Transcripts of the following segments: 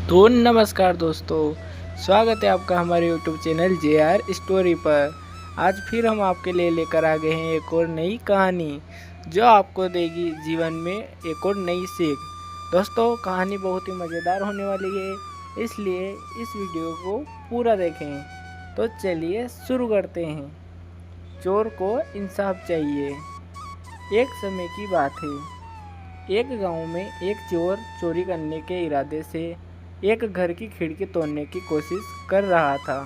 तो नमस्कार दोस्तों, स्वागत है आपका हमारे YouTube चैनल JR स्टोरी पर। आज फिर हम आपके लिए लेकर आ गए हैं एक और नई कहानी जो आपको देगी जीवन में एक और नई सीख। दोस्तों, कहानी बहुत ही मज़ेदार होने वाली है, इसलिए इस वीडियो को पूरा देखें। तो चलिए शुरू करते हैं। चोर को इंसाफ चाहिए। एक समय की बात है, एक गांव में एक चोर चोरी करने के इरादे से एक घर की खिड़की तोड़ने की कोशिश कर रहा था।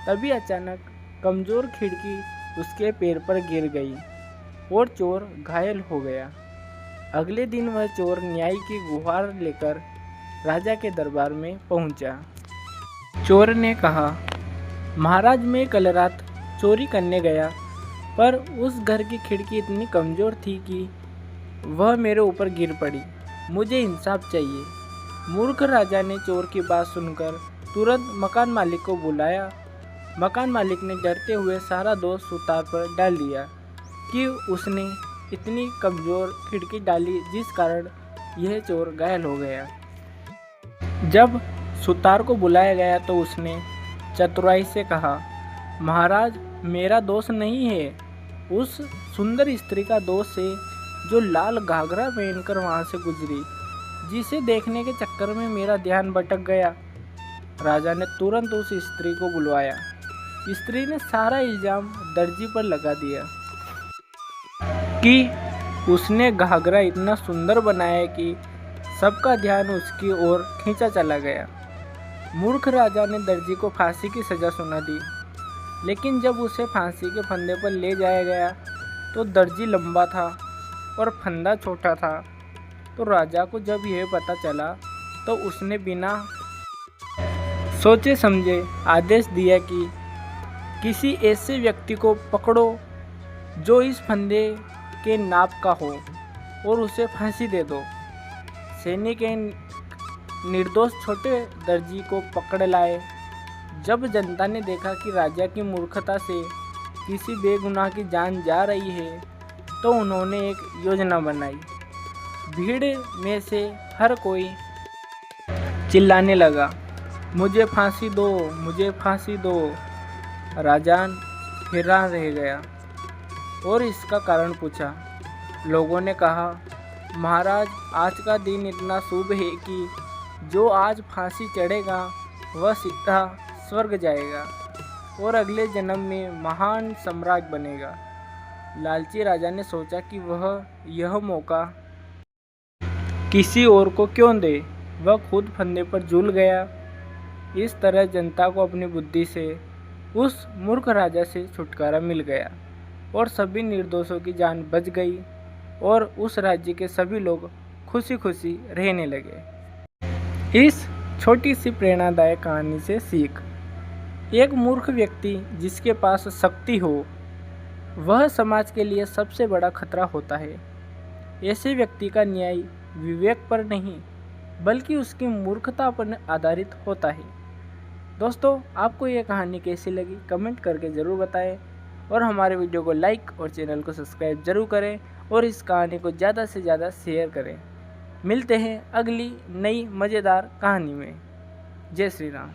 तभी अचानक कमज़ोर खिड़की उसके पैर पर गिर गई और चोर घायल हो गया। अगले दिन वह चोर न्याय की गुहार लेकर राजा के दरबार में पहुंचा। चोर ने कहा, महाराज, मैं कल रात चोरी करने गया, पर उस घर की खिड़की इतनी कमज़ोर थी कि वह मेरे ऊपर गिर पड़ी। मुझे इंसाफ चाहिए। मूर्ख राजा ने चोर की बात सुनकर तुरंत मकान मालिक को बुलाया। मकान मालिक ने डरते हुए सारा दोष सुतार पर डाल दिया कि उसने इतनी कमज़ोर खिड़की डाली जिस कारण यह चोर घायल हो गया। जब सुतार को बुलाया गया तो उसने चतुराई से कहा, महाराज, मेरा दोष नहीं है, उस सुंदर स्त्री का दोष है जो लाल घाघरा पहनकर वहाँ से गुजरी, जिसे देखने के चक्कर में मेरा ध्यान भटक गया। राजा ने तुरंत उस स्त्री को बुलवाया। स्त्री ने सारा इल्जाम दर्जी पर लगा दिया कि उसने घाघरा इतना सुंदर बनाया कि सबका ध्यान उसकी ओर खींचा चला गया। मूर्ख राजा ने दर्जी को फांसी की सज़ा सुना दी, लेकिन जब उसे फांसी के फंदे पर ले जाया गया तो दर्जी लंबा था और फंदा छोटा था। तो राजा को जब यह पता चला तो उसने बिना सोचे समझे आदेश दिया कि किसी ऐसे व्यक्ति को पकड़ो जो इस फंदे के नाप का हो और उसे फांसी दे दो। सैनिक के निर्दोष छोटे दर्जी को पकड़ लाए। जब जनता ने देखा कि राजा की मूर्खता से किसी बेगुनाह की जान जा रही है तो उन्होंने एक योजना बनाई। भीड़ में से हर कोई चिल्लाने लगा, मुझे फांसी दो, मुझे फांसी दो। राजा हैरान रह गया और इसका कारण पूछा। लोगों ने कहा, महाराज, आज का दिन इतना शुभ है कि जो आज फांसी चढ़ेगा वह सीधा स्वर्ग जाएगा और अगले जन्म में महान सम्राट बनेगा। लालची राजा ने सोचा कि वह यह मौका किसी और को क्यों दे। वह खुद फंदे पर झूल गया। इस तरह जनता को अपनी बुद्धि से उस मूर्ख राजा से छुटकारा मिल गया और सभी निर्दोषों की जान बच गई और उस राज्य के सभी लोग खुशी खुशी रहने लगे। इस छोटी सी प्रेरणादायक कहानी से सीख, एक मूर्ख व्यक्ति जिसके पास शक्ति हो वह समाज के लिए सबसे बड़ा खतरा होता है। ऐसे व्यक्ति का न्याय विवेक पर नहीं बल्कि उसकी मूर्खता पर आधारित होता है। दोस्तों, आपको ये कहानी कैसी लगी कमेंट करके ज़रूर बताएं और हमारे वीडियो को लाइक और चैनल को सब्सक्राइब ज़रूर करें और इस कहानी को ज़्यादा से ज़्यादा शेयर करें। मिलते हैं अगली नई मज़ेदार कहानी में। जय श्री राम।